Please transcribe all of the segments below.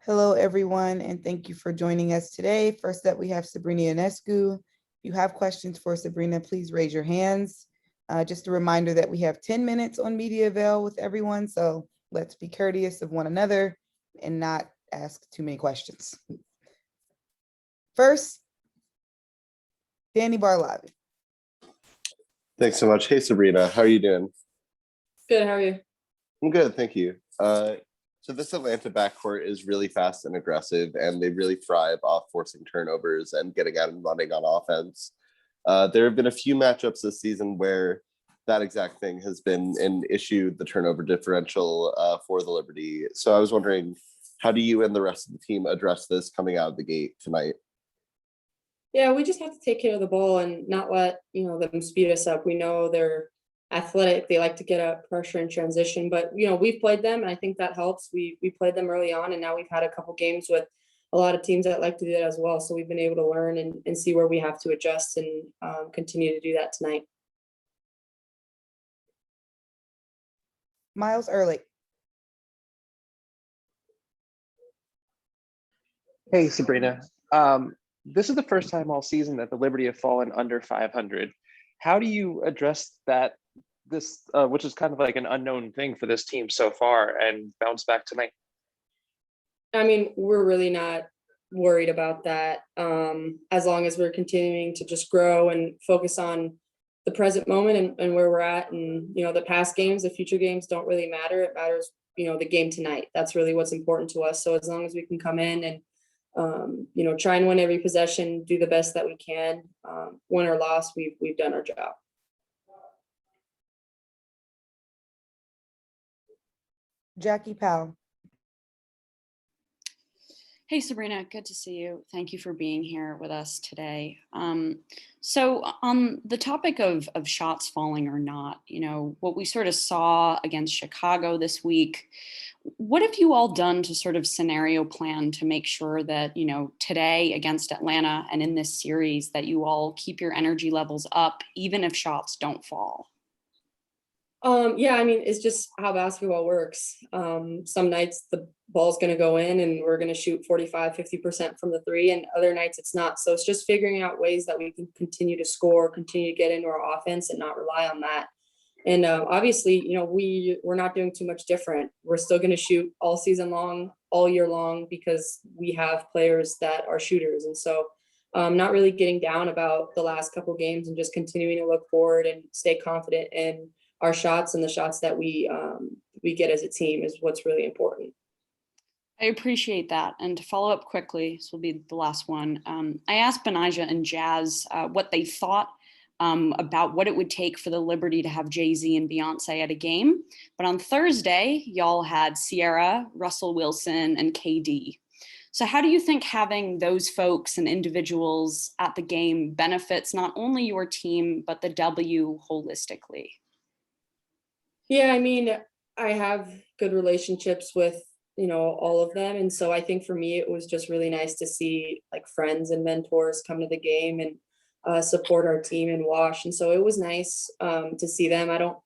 Hello, everyone, and thank you for joining us today. First up, we have Sabrina Ionescu. If you have questions for Sabrina, please raise your hands. Just a reminder that we have 10 minutes on MediaVail with everyone, so let's be courteous of one another and not ask too many questions. First, Danny Barlavi. Thanks so much. Hey, Sabrina, how are you doing? Good, how are you? I'm good, thank you. So this Atlanta backcourt is really fast and aggressive, and they really thrive off forcing turnovers and getting out and running on offense. There have been a few matchups this season where that exact thing has been an issue, the turnover differential for the Liberty. So I was wondering, how do you and the rest of the team address this coming out of the gate tonight? Yeah, we just have to take care of the ball and not let them speed us up. We know they're athletic, they like to get out pressure and transition, but we've played them and I think that helps. We played them early on, and now we've had a couple games with a lot of teams that like to do that as well, so we've been able to learn and see where we have to adjust and continue to do that tonight. Miles Ehrlich. Hey, Sabrina. This is the first time all season that the Liberty have fallen under 500. How do you address that, which is kind of like an unknown thing for this team so far, and bounce back tonight? I mean, we're really not worried about that as long as we're continuing to just grow and focus on the present moment and where we're at. And, the past games, the future games don't really matter. It matters, the game tonight. That's really what's important to us. So as long as we can come in and try and win every possession, do the best that we can, win or loss, we've done our job. Jackie Powell. Hey, Sabrina, good to see you. Thank you for being here with us today. So on the topic of shots falling or not, what we sort of saw against Chicago this week, what have you all done to sort of scenario plan to make sure that, today against Atlanta and in this series that you all keep your energy levels up, even if shots don't fall? Yeah, I mean, it's just how basketball works. Some nights the ball's going to go in and we're going to shoot 45-50% from the three, and other nights it's not. So it's just figuring out ways that we can continue to score, continue to get into our offense and not rely on that. And obviously, we're not doing too much different. We're still going to shoot all season long, all year long, because we have players that are shooters. And so not really getting down about the last couple of games and just continuing to look forward and stay confident in our shots, and the shots that we get as a team is what's really important. I appreciate that. And to follow up quickly, this will be the last one. I asked Benijah and Jazz what they thought about what it would take for the Liberty to have Jay-Z and Beyonce at a game. But on Thursday, y'all had Sierra, Russell Wilson, and KD. So how do you think having those folks and individuals at the game benefits not only your team, but the W holistically? Yeah, I mean, I have good relationships with, all of them. And so I think for me, it was just really nice to see like friends and mentors come to the game and support our team and watch. And so it was nice to see them. I don't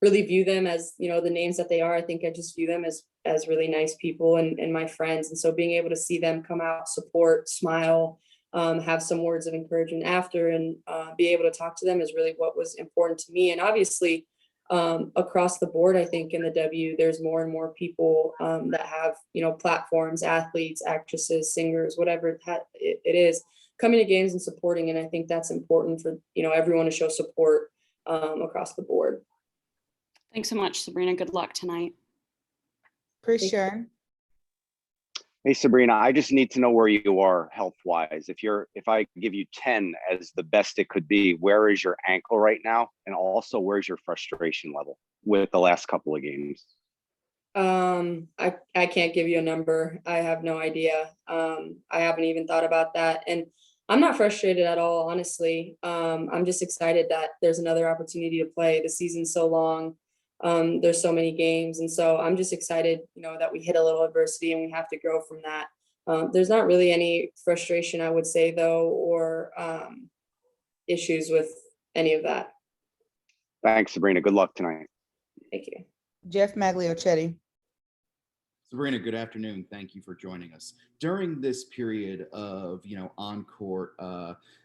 really view them as, the names that they are. I think I just view them as really nice people and my friends. And so being able to see them come out, support, smile, have some words of encouragement after, and be able to talk to them is really what was important to me. And obviously, across the board, I think in the W, there's more and more people that have, platforms, athletes, actresses, singers, whatever it is, coming to games and supporting. And I think that's important for, everyone to show support across the board. Thanks so much, Sabrina. Good luck tonight. Chris Sharon. Hey, Sabrina, I just need to know where you are health-wise. If I give you 10 as the best it could be, where is your ankle right now? And also, where's your frustration level with the last couple of games? I can't give you a number. I have no idea. I haven't even thought about that. And I'm not frustrated at all, honestly. I'm just excited that there's another opportunity to play. The season's so long. There's so many games. And so I'm just excited, that we hit a little adversity and we have to grow from that. There's not really any frustration, I would say, though, or issues with any of that. Thanks, Sabrina. Good luck tonight. Thank you. Jeff Magliochetti. Sabrina, good afternoon. Thank you for joining us. During this period of, on-court,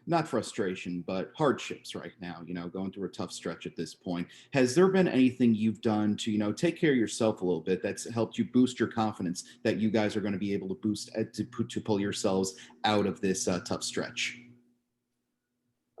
not frustration, but hardships right now, going through a tough stretch at this point, has there been anything you've done to, take care of yourself a little bit that's helped you boost your confidence that you guys are going to be able to to pull yourselves out of this tough stretch?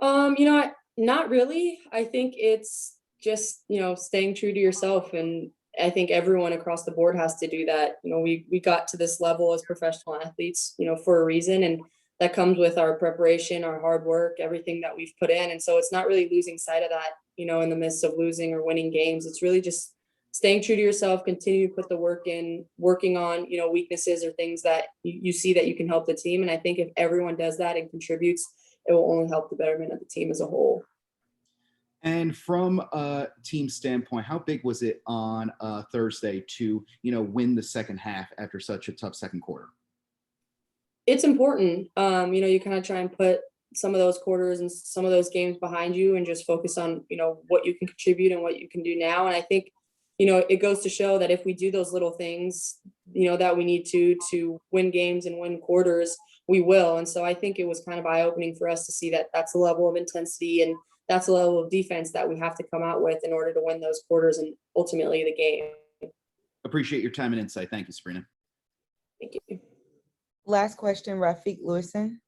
Not really. I think it's just, staying true to yourself. And I think everyone across the board has to do that. We got to this level as professional athletes, for a reason. And that comes with our preparation, our hard work, everything that we've put in. And so it's not really losing sight of that, in the midst of losing or winning games. It's really just staying true to yourself, continue to put the work in, working on, weaknesses or things that you see that you can help the team. And I think if everyone does that and contributes, it will only help the betterment of the team as a whole. And from a team standpoint, how big was it on Thursday to, win the second half after such a tough second quarter? It's important. You kind of try and put some of those quarters and some of those games behind you and just focus on, what you can contribute and what you can do now. And I think, it goes to show that if we do those little things, that we need to win games and win quarters, we will. And so I think it was kind of eye-opening for us to see that that's the level of intensity and that's the level of defense that we have to come out with in order to win those quarters and ultimately the game. Appreciate your time and insight. Thank you, Sabrina. Thank you. Last question, Rafiq Lewison.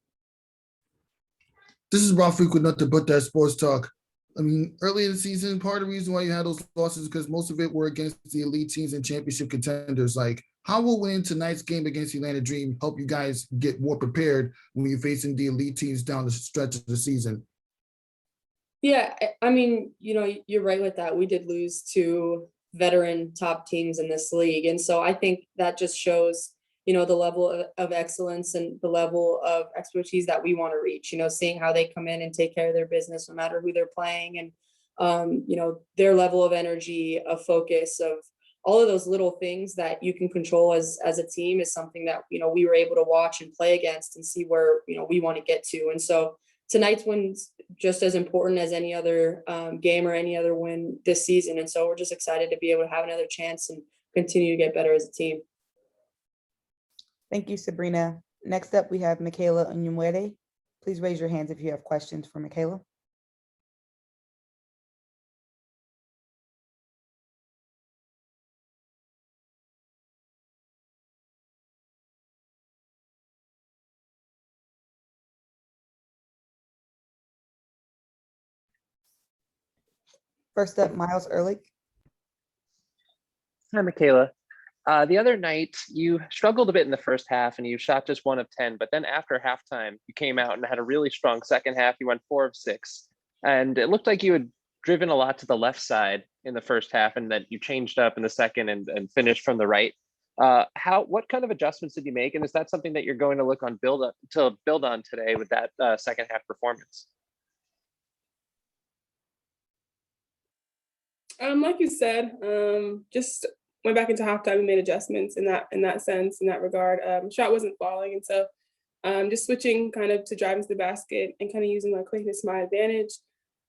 This is Rafiq with Nothing But That Sports Talk. I mean, early in the season, part of the reason why you had those losses is because most of it were against the elite teams and championship contenders. Like, how will winning tonight's game against the Atlanta Dream help you guys get more prepared when you're facing the elite teams down the stretch of the season? Yeah, I mean, you're right with that. We did lose to veteran top teams in this league. And so I think that just shows, the level of excellence and the level of expertise that we want to reach, seeing how they come in and take care of their business no matter who they're playing. And, their level of energy, of focus, of all of those little things that you can control as a team is something that, we were able to watch and play against and see where, we want to get to. And so tonight's win's just as important as any other game or any other win this season. And so we're just excited to be able to have another chance and continue to get better as a team. Thank you, Sabrina. Next up, we have Michaela Onyenwere. Please raise your hands if you have questions for Michaela. First up, Miles Ehrlich. Hi, Michaela. The other night, you struggled a bit in the first half and you shot just 1 of 10, but then after halftime, you came out and had a really strong second half. You went 4 of 6. And it looked like you had driven a lot to the left side in the first half and that you changed up in the second and finished from the right. What kind of adjustments did you make? And is that something that you're going to look on build on today with that second half performance? Like you said, just went back into halftime and made adjustments in that sense, in that regard. Shot wasn't falling, and so just switching kind of to driving to the basket and kind of using my quickness to my advantage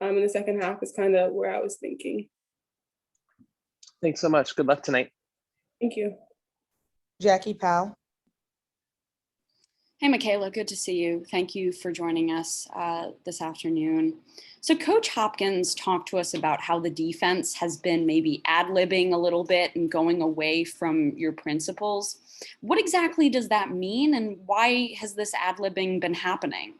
in the second half is kind of where I was thinking. Thanks so much. Good luck tonight. Thank you. Jackie Powell. Hey, Michaela, good to see you. Thank you for joining us this afternoon. So Coach Hopkins talked to us about how the defense has been maybe ad-libbing a little bit and going away from your principles. What exactly does that mean, and why has this ad-libbing been happening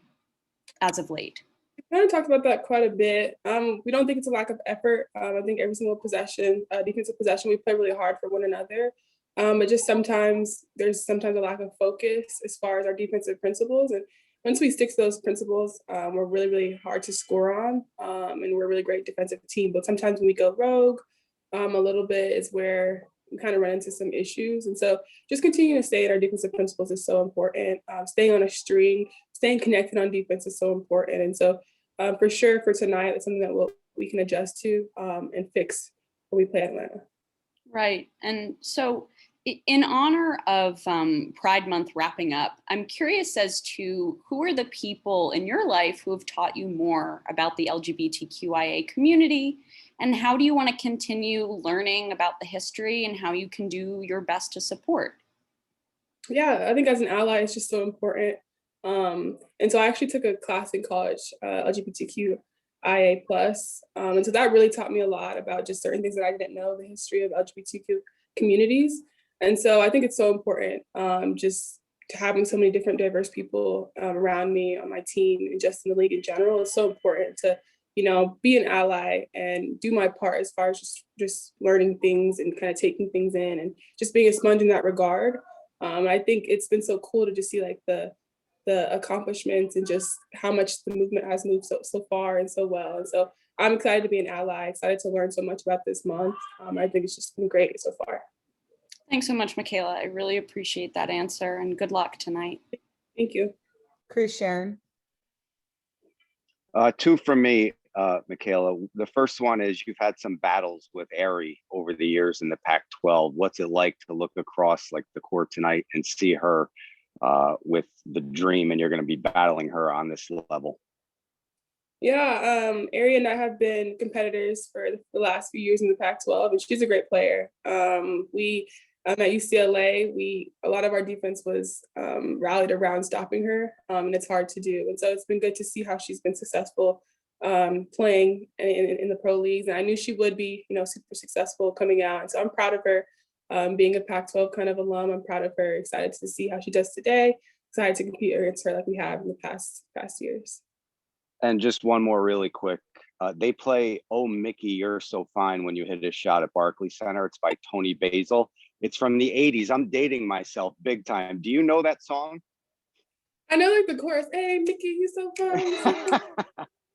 as of late? We kind of talked about that quite a bit. We don't think it's a lack of effort. I think every single possession, defensive possession, we play really hard for one another. But just there's sometimes a lack of focus as far as our defensive principles. And once we stick to those principles, we're really, really hard to score on. And we're a really great defensive team. But sometimes when we go rogue a little bit is where we kind of run into some issues. And so just continuing to stay in our defensive principles is so important. Staying on a string, staying connected on defense is so important. And so for sure for tonight, it's something that we can adjust to and fix when we play Atlanta. Right. And so in honor of Pride Month wrapping up, I'm curious as to who are the people in your life who have taught you more about the LGBTQIA community And how do you want to continue learning about the history and how you can do your best to support? Yeah, I think as an ally, it's just so important. And so I actually took a class in college, LGBTQIA plus, and so that really taught me a lot about just certain things that I didn't know, the history of LGBTQ communities. And so I think it's so important, just to having so many different diverse people around me on my team and just in the league in general. It's so important to, be an ally and do my part as far as just learning things and kind of taking things in and just being a sponge in that regard. I think it's been so cool to just see like the accomplishments and just how much the movement has moved so far and so well. And so I'm excited to be an ally, excited to learn so much about this month. I think it's just been great so far. Thanks so much, Michaela. I really appreciate that answer and good luck tonight. Thank you. Chris, Sharon. Two from me, Michaela. The first one is you've had some battles with Ari over the years in the Pac-12. What's it like to look across like the court tonight and see her with the dream, and you're going to be battling her on this level? Yeah, Ari and I have been competitors for the last few years in the Pac-12, and she's a great player. We at UCLA, a lot of our defense was rallied around stopping her, and it's hard to do. And so it's been good to see how she's been successful playing in the pro leagues. And I knew she would be, super successful coming out. And so I'm proud of her. Being a Pac-12 kind of alum, I'm proud of her. Excited to see how she does today. Excited to compete against her like we have in the past years. And just one more really quick. They play "Oh Mickey, You're So Fine" when you hit a shot at Barclays Center. It's by Tony Basil. It's from the 80s. I'm dating myself big time. Do you know that song? I know like the chorus. Hey, Mickey, you so fine.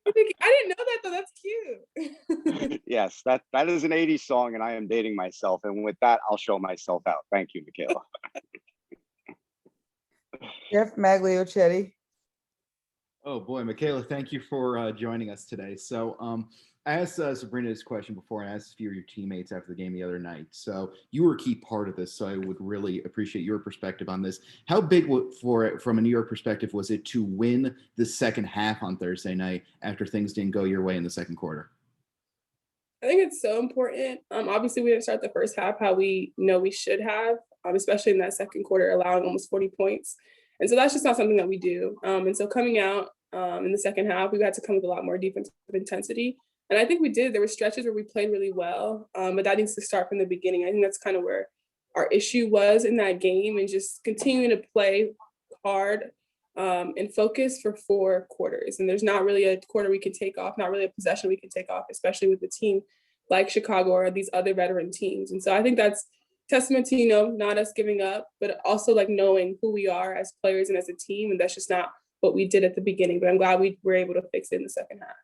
Mickey. I didn't know that though. That's cute. Yes, that is an 80s song, and I am dating myself. And with that, I'll show myself out. Thank you, Michaela. Jeff Magliochetti. Oh boy, Michaela, thank you for joining us today. So I asked Sabrina this question before, and I asked a few of your teammates after the game the other night. So you were a key part of this, so I would really appreciate your perspective on this. How big from a New York perspective was it to win the second half on Thursday night after things didn't go your way in the second quarter? I think it's so important. Obviously, we didn't start the first half how we know we should have, especially in that second quarter, allowing almost 40 points. And so that's just not something that we do. And so coming out in the second half, we had to come with a lot more defensive intensity. And I think we did. There were stretches where we played really well, but that needs to start from the beginning. I think that's kind of where our issue was in that game, and just continuing to play hard and focus for 4 quarters. And there's not really a quarter we can take off, not really a possession we can take off, especially with a team like Chicago or these other veteran teams. And so I think that's testament to, not us giving up, but also like knowing who we are as players and as a team. And that's just not what we did at the beginning, but I'm glad we were able to fix it in the second half.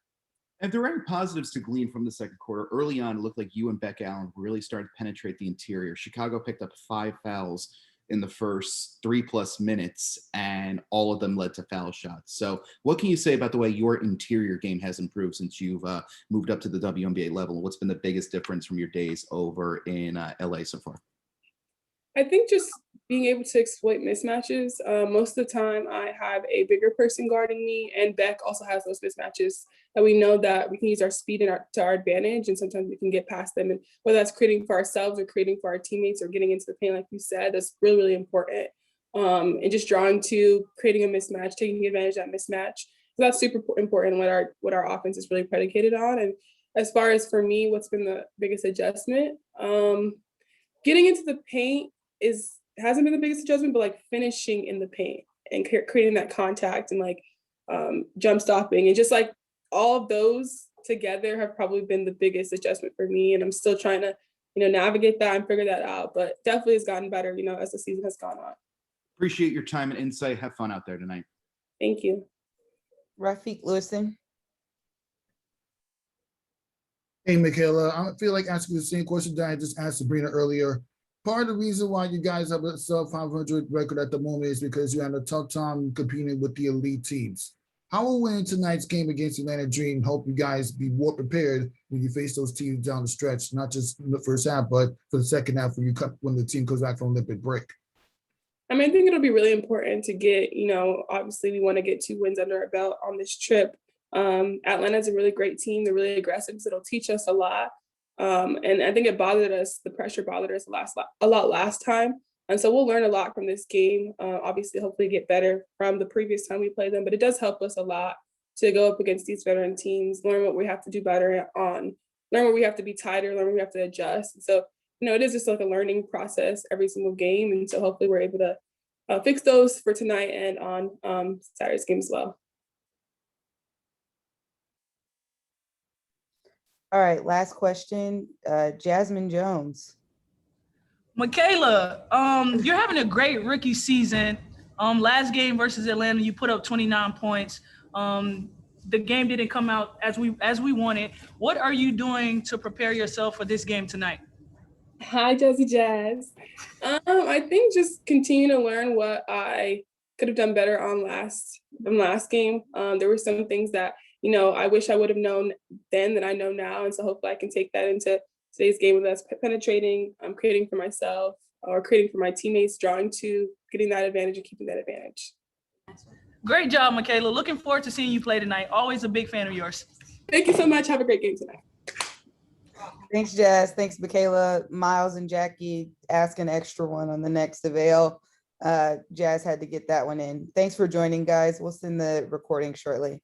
And there were any positives to glean from the second quarter. Early on, it looked like you and Beck Allen really started to penetrate the interior. Chicago picked up 5 fouls in the first 3+ minutes, and all of them led to foul shots. So what can you say about the way your interior game has improved since you've moved up to the WNBA level? What's been the biggest difference from your days over in LA so far? I think just being able to exploit mismatches. Most of the time I have a bigger person guarding me, and Beck also has those mismatches that we know that we can use our speed to our advantage, and sometimes we can get past them. And whether that's creating for ourselves or creating for our teammates or getting into the paint, like you said, that's really, really important. And just drawing to creating a mismatch, taking advantage of that mismatch. So that's super important, what our offense is really predicated on. And as far as for me, what's been the biggest adjustment? Getting into the paint hasn't been the biggest adjustment, but like finishing in the paint and creating that contact and like jump stopping and just like all of those together have probably been the biggest adjustment for me. And I'm still trying to, navigate that and figure that out, but definitely has gotten better, as the season has gone on. Appreciate your time and insight. Have fun out there tonight. Thank you. Rafiq Lewison. Hey, Michaela, I feel like asking the same question that I just asked Sabrina earlier. Part of the reason why you guys have a sub 500 record at the moment is because you had a tough time competing with the elite teams. How will winning tonight's game against Atlanta Dream help you guys be more prepared when you face those teams down the stretch, not just in the first half, but for the second half when the team comes back from Olympic break? I think it'll be really important to get, obviously we want to get 2 wins under our belt on this trip. Atlanta's a really great team. They're really aggressive, so it'll teach us a lot. And I think it bothered us, the pressure bothered us a lot last time. And so we'll learn a lot from this game. Obviously, hopefully get better from the previous time we played them, but it does help us a lot to go up against these veteran teams, learn what we have to do better on, learn where we have to be tighter, learn where we have to adjust. And so, it is just like a learning process every single game. And so hopefully we're able to fix those for tonight and on Saturday's game as well. All right, last question, Jasmine Jones. Michaela, you're having a great rookie season. Last game versus Atlanta, you put up 29 points. The game didn't come out as we wanted. What are you doing to prepare yourself for this game tonight? Hi, Jazzy Jazz. I think just continue to learn what I could have done better on last game. There were some things that I wish I would have known then that I know now, and so hopefully I can take that into today's game, whether that's penetrating, creating for myself, or creating for my teammates, drawing to getting that advantage and keeping that advantage. Great job, Michaela. Looking forward to seeing you play tonight. Always a big fan of yours. Thank you so much. Have a great game tonight. Thanks, Jazz. Thanks, Michaela. Miles and Jackie, ask an extra one on the next avail. Jazz had to get that one in. Thanks for joining, guys. We'll send the recording shortly.